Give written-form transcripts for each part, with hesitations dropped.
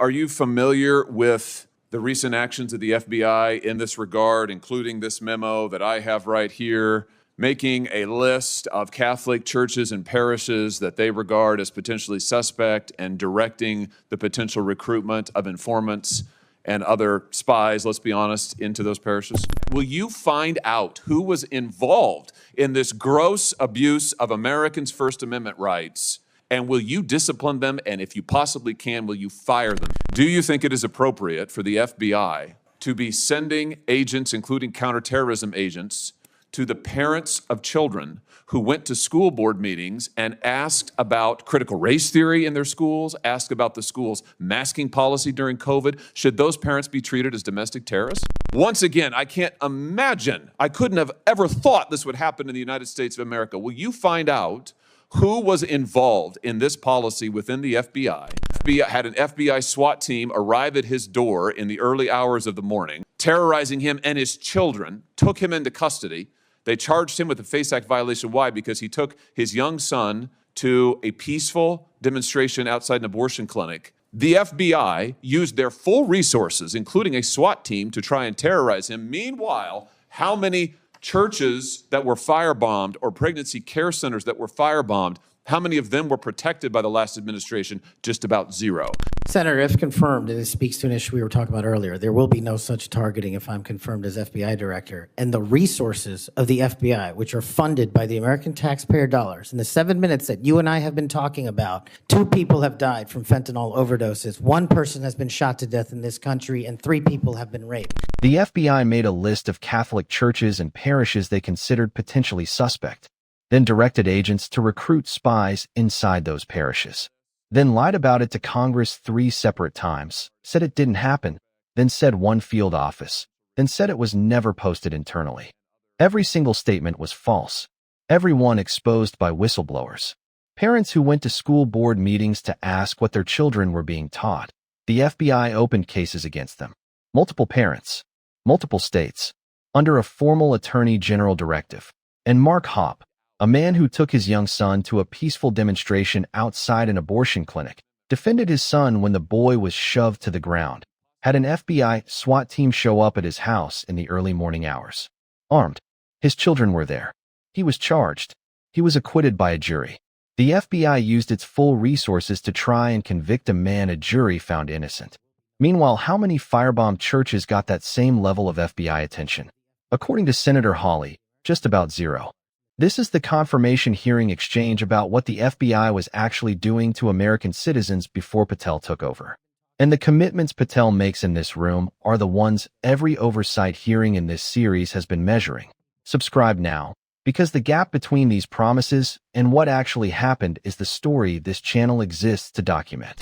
are you familiar with the recent actions of the FBI in this regard, including this memo that I have right here, making a list of Catholic churches and parishes that they regard as potentially suspect and directing the potential recruitment of informants and other spies, let's be honest, into those parishes? Will you find out who was involved in this gross abuse of Americans' First Amendment rights? And will you discipline them? And if you possibly can, will you fire them? Do you think it is appropriate for the FBI to be sending agents, including counterterrorism agents, to the parents of children who went to school board meetings and asked about critical race theory in their schools, asked about the school's masking policy during COVID? Should those parents be treated as domestic terrorists? Once again, I can't imagine, I couldn't have ever thought this would happen in the United States of America. Will you find out who was involved in this policy within the FBI? FBI had an FBI SWAT team arrive at his door in the early hours of the morning, terrorizing him and his children, took him into custody. They charged him with a FACE Act violation. Why? Because he took his young son to a peaceful demonstration outside an abortion clinic. The FBI used their full resources, including a SWAT team, to try and terrorize him. Meanwhile, how many churches that were firebombed or pregnancy care centers that were firebombed, how many of them were protected by the last administration? Just about zero. Senator, if confirmed, and it speaks to an issue we were talking about earlier, there will be no such targeting if I'm confirmed as FBI director. And the resources of the FBI, which are funded by the American taxpayer dollars, in the 7 minutes that you and I have been talking about, 2 people have died from fentanyl overdoses, 1 person has been shot to death in this country, and 3 people have been raped. The FBI made a list of Catholic churches and parishes they considered potentially suspect, then directed agents to recruit spies inside those parishes, then lied about it to Congress 3 separate times, said it didn't happen, then said 1 field office, then said it was never posted internally. Every single statement was false, every one exposed by whistleblowers. Parents who went to school board meetings to ask what their children were being taught. The FBI opened cases against them. Multiple parents, multiple states, under a formal attorney general directive. And Mark Hopp, a man who took his young son to a peaceful demonstration outside an abortion clinic, defended his son when the boy was shoved to the ground, had an FBI SWAT team show up at his house in the early morning hours. Armed. His children were there. He was charged. He was acquitted by a jury. The FBI used its full resources to try and convict a man a jury found innocent. Meanwhile, how many firebombed churches got that same level of FBI attention? According to Senator Hawley, just about 0. This is the confirmation hearing exchange about what the FBI was actually doing to American citizens before Patel took over. And the commitments Patel makes in this room are the ones every oversight hearing in this series has been measuring. Subscribe now, because the gap between these promises and what actually happened is the story this channel exists to document.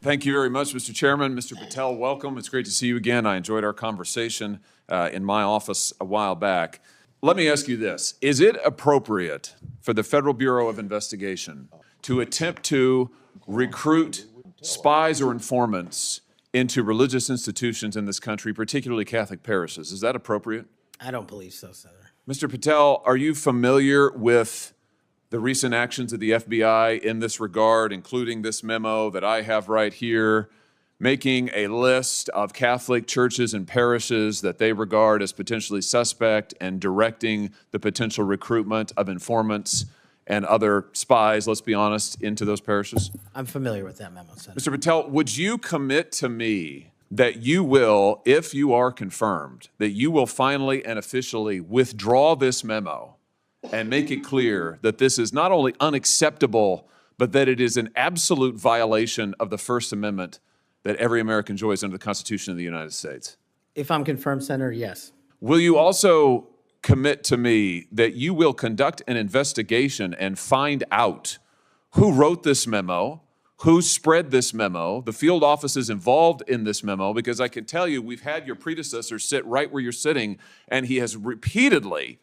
Thank you very much, Mr. Chairman. Mr. Patel, welcome. It's great to see you again. I enjoyed our conversation in my office a while back. Let me ask you this. Is it appropriate for the Federal Bureau of Investigation to attempt to recruit spies or informants into religious institutions in this country, particularly Catholic parishes? Is that appropriate? I don't believe so, Senator. Mr. Patel, are you familiar with the recent actions of the FBI in this regard, including this memo that I have right here, making a list of Catholic churches and parishes that they regard as potentially suspect and directing the potential recruitment of informants and other spies, let's be honest, into those parishes? I'm familiar with that memo, Senator. Mr. Patel, would you commit to me that you will, if you are confirmed, that you will finally and officially withdraw this memo and make it clear that this is not only unacceptable, but that it is an absolute violation of the First Amendment that every American enjoys under the Constitution of the United States? If I'm confirmed, Senator, yes. Will you also commit to me that you will conduct an investigation and find out who wrote this memo, who spread this memo, the field offices involved in this memo? Because I can tell you, we've had your predecessor sit right where you're sitting, and he has repeatedly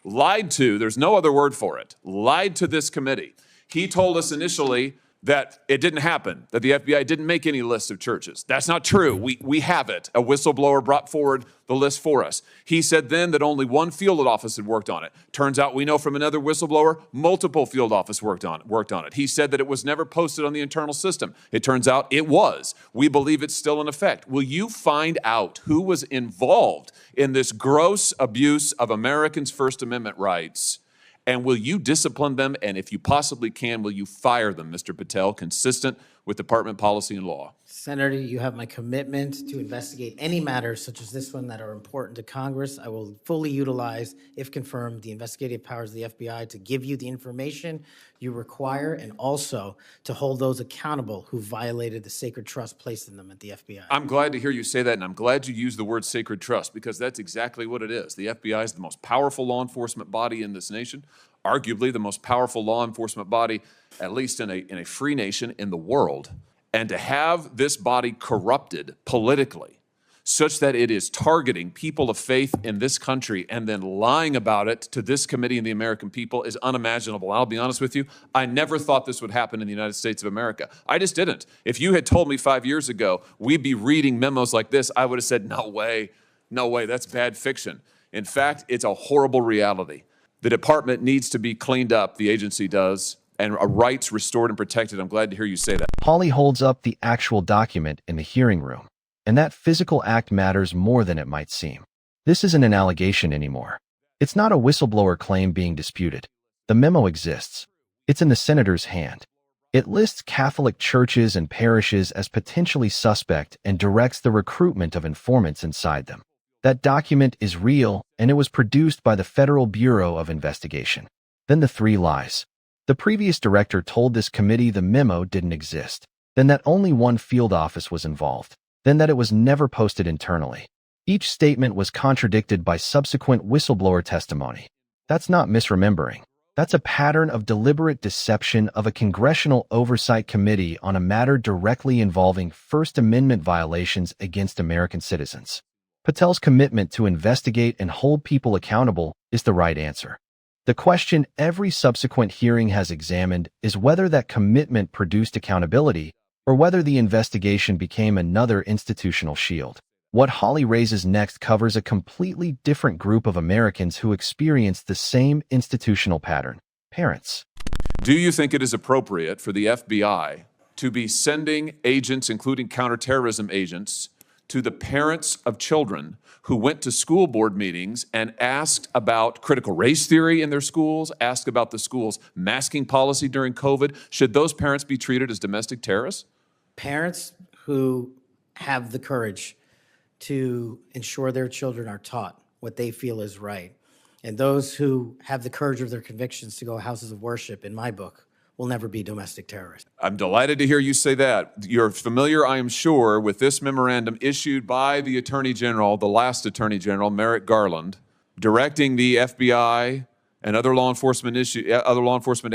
lied to, there's no other word for it, lied to this committee. He told us initially that it didn't happen, that the FBI didn't make any lists of churches. That's not true. We have it. A whistleblower brought forward the list for us. He said then that only one field office had worked on it. Turns out we know from another whistleblower, multiple field office worked on it. He said that it was never posted on the internal system. It turns out it was. We believe it's still in effect. Will you find out who was involved in this gross abuse of Americans' First Amendment rights? And will you discipline them? And if you possibly can, will you fire them, Mr. Patel, consistent with department policy and law? Senator, you have my commitment to investigate any matters such as this one that are important to Congress. I will fully utilize, if confirmed, the investigative powers of the FBI to give you the information you require and also to hold those accountable who violated the sacred trust placed in them at the FBI. I'm glad to hear you say that, and I'm glad you use the word sacred trust because that's exactly what it is. The FBI is the most powerful law enforcement body in this nation, arguably the most powerful law enforcement body, at least in a free nation in the world. And to have this body corrupted politically such that it is targeting people of faith in this country and then lying about it to this committee and the American people is unimaginable. I'll be honest with you, I never thought this would happen in the United States of America. I just didn't. If you had told me 5 years ago we'd be reading memos like this, I would have said, no way, that's bad fiction. In fact, it's a horrible reality. The department needs to be cleaned up, the agency does, and rights restored and protected. I'm glad to hear you say that. Hawley holds up the actual document in the hearing room, and that physical act matters more than it might seem. This isn't an allegation anymore. It's not a whistleblower claim being disputed. The memo exists. It's in the senator's hand. It lists Catholic churches and parishes as potentially suspect and directs the recruitment of informants inside them. That document is real, and it was produced by the Federal Bureau of Investigation. Then the three lies. The previous director told this committee the memo didn't exist, then that only one field office was involved, then that it was never posted internally. Each statement was contradicted by subsequent whistleblower testimony. That's not misremembering. That's a pattern of deliberate deception of a congressional oversight committee on a matter directly involving First Amendment violations against American citizens. Patel's commitment to investigate and hold people accountable is the right answer. The question every subsequent hearing has examined is whether that commitment produced accountability or whether the investigation became another institutional shield. What Hawley raises next covers a completely different group of Americans who experienced the same institutional pattern: parents. Do you think it is appropriate for the FBI to be sending agents, including counterterrorism agents, to the parents of children who went to school board meetings and asked about critical race theory in their schools, asked about the school's masking policy during COVID? Should those parents be treated as domestic terrorists? Parents who have the courage to ensure their children are taught what they feel is right, and those who have the courage of their convictions to go houses of worship, in my book, will never be domestic terrorists. I'm delighted to hear you say that. You're familiar, I am sure, with this memorandum issued by the Attorney General, the last Attorney General, Merrick Garland, directing the FBI and other law enforcement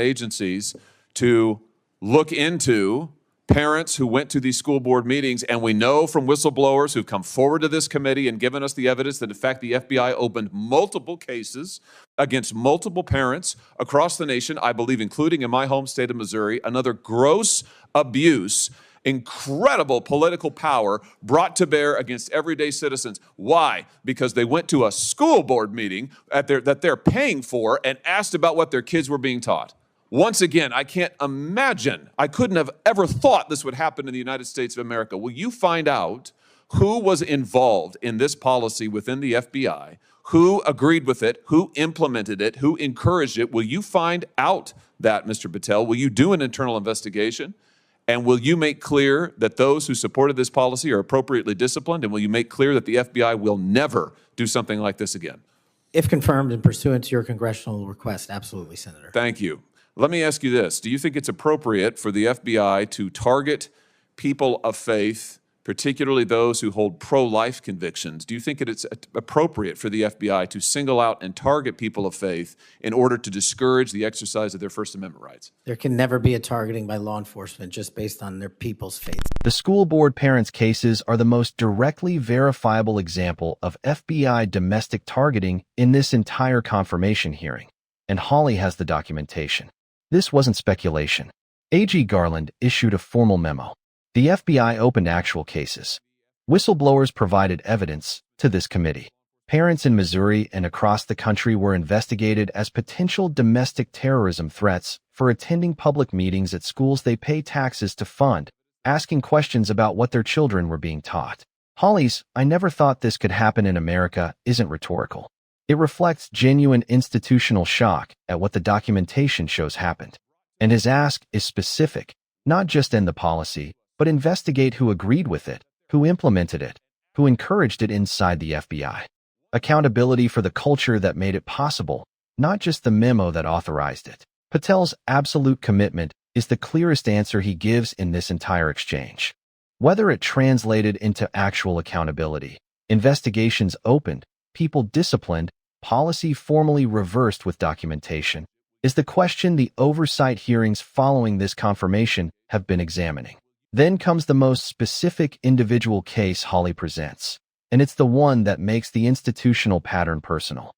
agencies to look into parents who went to these school board meetings. And we know from whistleblowers who've come forward to this committee and given us the evidence that, in fact, the FBI opened multiple cases against multiple parents across the nation, I believe, including in my home state of Missouri. Another gross abuse, incredible political power brought to bear against everyday citizens. Why? Because they went to a school board meeting that they're paying for and asked about what their kids were being taught. Once again, I can't imagine, I couldn't have ever thought this would happen in the United States of America. Will you find out who was involved in this policy within the FBI, who agreed with it, who implemented it, who encouraged it? Will you find out that, Mr. Patel? Will you do an internal investigation? And will you make clear that those who supported this policy are appropriately disciplined? And will you make clear that the FBI will never do something like this again? If confirmed and pursuant to your congressional request, absolutely, Senator. Thank you. Let me ask you this. Do you think it's appropriate for the FBI to target people of faith, particularly those who hold pro-life convictions? Do you think it's appropriate for the FBI to single out and target people of faith in order to discourage the exercise of their First Amendment rights? There can never be a targeting by law enforcement just based on their people's faith. The school board parents' cases are the most directly verifiable example of FBI domestic targeting in this entire confirmation hearing, and Hawley has the documentation. This wasn't speculation. AG Garland issued a formal memo. The FBI opened actual cases. Whistleblowers provided evidence to this committee. Parents in Missouri and across the country were investigated as potential domestic terrorism threats for attending public meetings at schools they pay taxes to fund, asking questions about what their children were being taught. Hawley's "I never thought this could happen in America" isn't rhetorical. It reflects genuine institutional shock at what the documentation shows happened. And his ask is specific, not just end the policy, but investigate who agreed with it, who implemented it, who encouraged it inside the FBI. Accountability for the culture that made it possible, not just the memo that authorized it. Patel's absolute commitment is the clearest answer he gives in this entire exchange. Whether it translated into actual accountability, investigations opened, people disciplined, policy formally reversed with documentation, is the question the oversight hearings following this confirmation have been examining. Then comes the most specific individual case Hawley presents, and it's the one that makes the institutional pattern personal.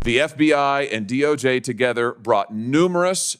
The FBI and DOJ together brought numerous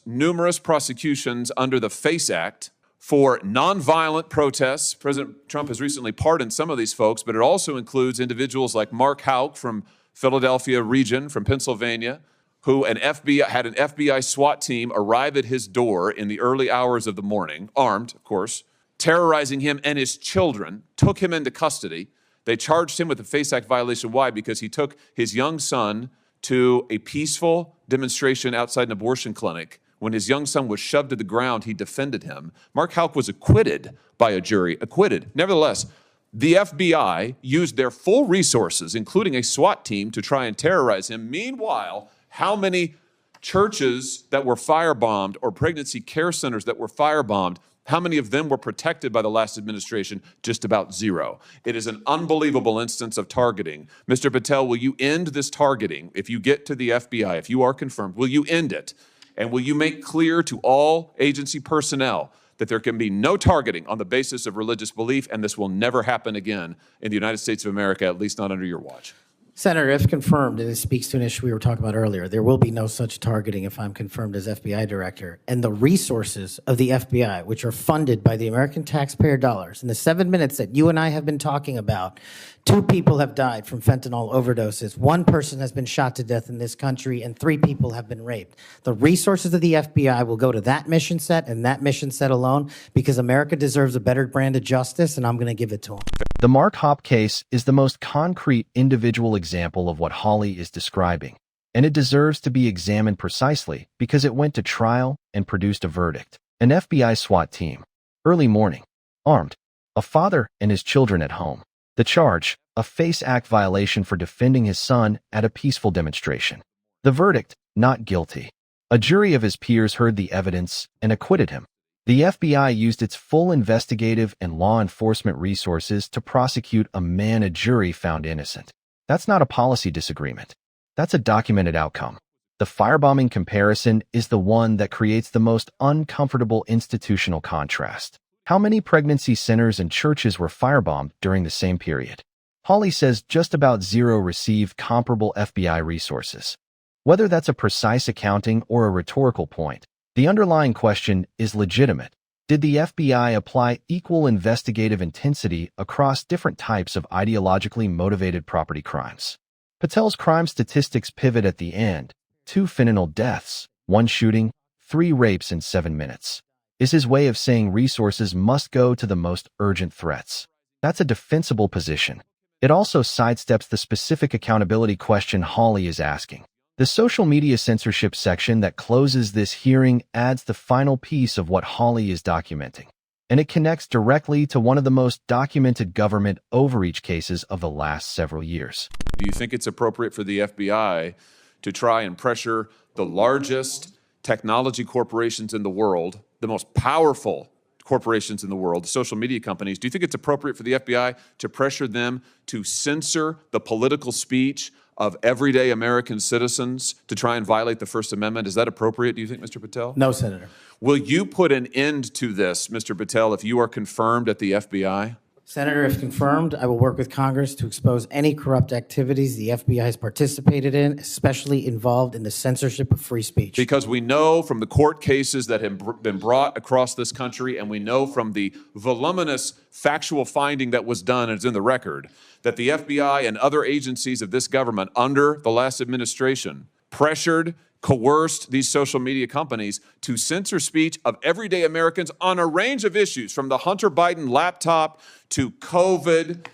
prosecutions under the FACE Act for nonviolent protests. President Trump has recently pardoned some of these folks, but it also includes individuals like Mark Houck from Philadelphia region, from Pennsylvania, who had an FBI SWAT team arrive at his door in the early hours of the morning, armed, of course, terrorizing him and his children, took him into custody. They charged him with a FACE Act violation. Why? Because he took his young son to a peaceful demonstration outside an abortion clinic. When his young son was shoved to the ground, he defended him. Mark Houck was acquitted by a jury, acquitted. Nevertheless, the FBI used their full resources, including a SWAT team, to try and terrorize him. Meanwhile, how many churches that were firebombed or pregnancy care centers that were firebombed, how many of them were protected by the last administration? Just about zero. It is an unbelievable instance of targeting. Mr. Patel, will you end this targeting? If you get to the FBI, if you are confirmed, will you end it? And will you make clear to all agency personnel that there can be no targeting on the basis of religious belief, and this will never happen again in the United States of America, at least not under your watch? Senator, if confirmed, and it speaks to an issue we were talking about earlier, there will be no such targeting if I'm confirmed as FBI director. And the resources of the FBI, which are funded by the American taxpayer dollars, in the 7 minutes that you and I have been talking about, 2 people have died from fentanyl overdoses, 1 person has been shot to death in this country, and 3 people have been raped. The resources of the FBI will go to that mission set and that mission set alone, because America deserves a better brand of justice, and I'm going to give it to them. The Mark Houck case is the most concrete individual example of what Hawley is describing, and it deserves to be examined precisely because it went to trial and produced a verdict. An FBI SWAT team. Early morning. Armed. A father and his children at home. The charge, a FACE Act violation for defending his son at a peaceful demonstration. The verdict, not guilty. A jury of his peers heard the evidence and acquitted him. The FBI used its full investigative and law enforcement resources to prosecute a man a jury found innocent. That's not a policy disagreement. That's a documented outcome. The firebombing comparison is the one that creates the most uncomfortable institutional contrast. How many pregnancy centers and churches were firebombed during the same period? Hawley says just about 0 received comparable FBI resources. Whether that's a precise accounting or a rhetorical point, the underlying question is legitimate. Did the FBI apply equal investigative intensity across different types of ideologically motivated property crimes? Patel's crime statistics pivot at the end. 2 fentanyl deaths, 1 shooting, 3 rapes in 7 minutes. Is his way of saying resources must go to the most urgent threats. That's a defensible position. It also sidesteps the specific accountability question Hawley is asking. The social media censorship section that closes this hearing adds the final piece of what Hawley is documenting, and it connects directly to one of the most documented government overreach cases of the last several years. Do you think it's appropriate for the FBI to try and pressure the largest technology corporations in the world, the most powerful corporations in the world, the social media companies? Do you think it's appropriate for the FBI to pressure them to censor the political speech of everyday American citizens to try and violate the First Amendment? Is that appropriate, do you think, Mr. Patel? No, Senator. Will you put an end to this, Mr. Patel, if you are confirmed at the FBI? Senator, if confirmed, I will work with Congress to expose any corrupt activities the FBI has participated in, especially involved in the censorship of free speech. Because we know from the court cases that have been brought across this country, and we know from the voluminous factual finding that was done, and it's in the record, that the FBI and other agencies of this government under the last administration pressured, coerced these social media companies to censor speech of everyday Americans on a range of issues, from the Hunter Biden laptop to COVID,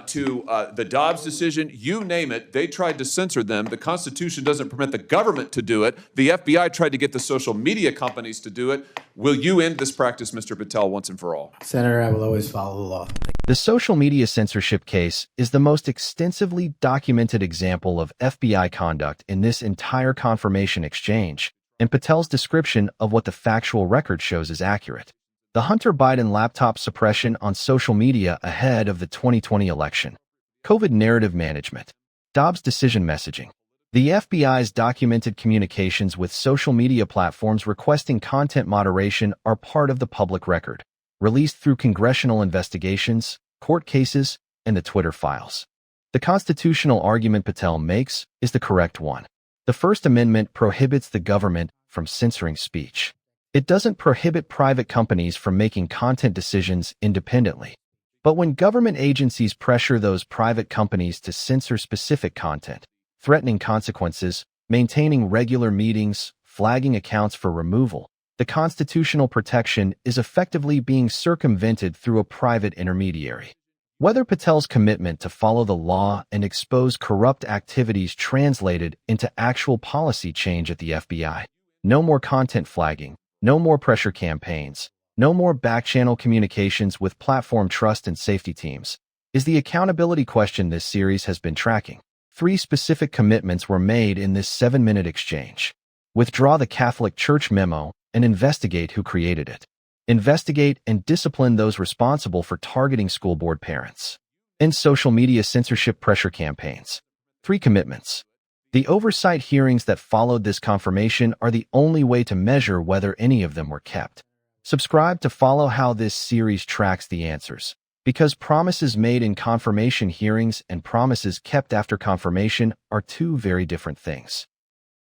to the Dobbs decision, you name it, they tried to censor them. The Constitution doesn't permit the government to do it. The FBI tried to get the social media companies to do it. Will you end this practice, Mr. Patel, once and for all? Senator, I will always follow the law. The social media censorship case is the most extensively documented example of FBI conduct in this entire confirmation exchange, and Patel's description of what the factual record shows is accurate. The Hunter Biden laptop suppression on social media ahead of the 2020 election, COVID narrative management, Dobbs decision messaging, the FBI's documented communications with social media platforms requesting content moderation are part of the public record, released through congressional investigations, court cases, and the Twitter files. The constitutional argument Patel makes is the correct one. The First Amendment prohibits the government from censoring speech. It doesn't prohibit private companies from making content decisions independently. But when government agencies pressure those private companies to censor specific content, threatening consequences, maintaining regular meetings, flagging accounts for removal, the constitutional protection is effectively being circumvented through a private intermediary. Whether Patel's commitment to follow the law and expose corrupt activities translated into actual policy change at the FBI, no more content flagging, no more pressure campaigns, no more back-channel communications with platform trust and safety teams, is the accountability question this series has been tracking. 3 specific commitments were made in this 7-minute exchange. Withdraw the Catholic Church memo and investigate who created it. Investigate and discipline those responsible for targeting school board parents. End social media censorship pressure campaigns. 3 commitments. The oversight hearings that followed this confirmation are the only way to measure whether any of them were kept. Subscribe to follow how this series tracks the answers, because promises made in confirmation hearings and promises kept after confirmation are 2 very different things.